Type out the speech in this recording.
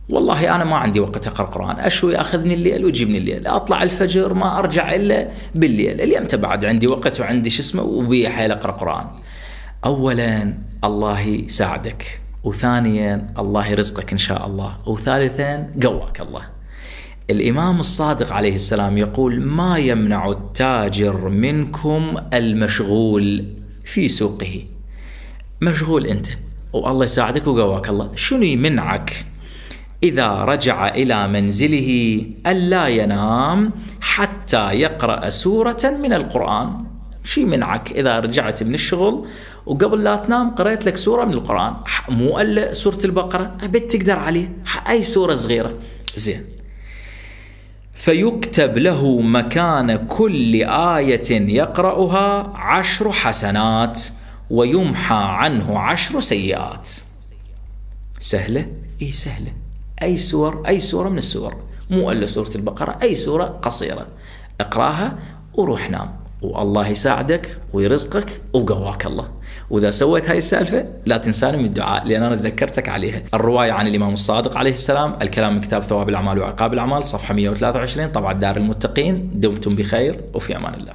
والله أنا ما عندي وقت أقرأ قرآن، أشوي أخذني الليل ويجيبني الليل، أطلع الفجر ما أرجع إلا بالليل، اليوم بعد عندي وقت وعندي شو اسمه وبي حيل أقرأ قرآن. أولا الله يساعدك، وثانيا الله يرزقك إن شاء الله، وثالثا قواك الله. الإمام الصادق عليه السلام يقول: ما يمنع التاجر منكم المشغول في سوقه. مشغول أنت والله يساعدك وقواك الله، شنو يمنعك إذا رجع إلى منزله ألا ينام حتى يقرأ سورة من القرآن؟ شو يمنعك إذا رجعت من الشغل وقبل لا تنام قرأت لك سورة من القرآن؟ مو إلا سورة البقرة، تقدر عليه أي سورة صغيرة. زين، فيكتب له مكان كل آية يقرأها 10 حسنات ويمحى عنه 10 سيئات. سهلة؟ إيه سهلة. أي سورة من السور، مو إلا سورة البقرة، أي سورة قصيرة اقراها وروح نام، والله يساعدك ويرزقك وقواك الله. وإذا سويت هاي السالفة لا تنساني من الدعاء، لأن أنا ذكرتك عليها. الرواية عن الإمام الصادق عليه السلام، الكلام من كتاب ثواب الأعمال وعقاب الأعمال، صفحة 123، طبعة دار المتقين. دمتم بخير وفي أمان الله.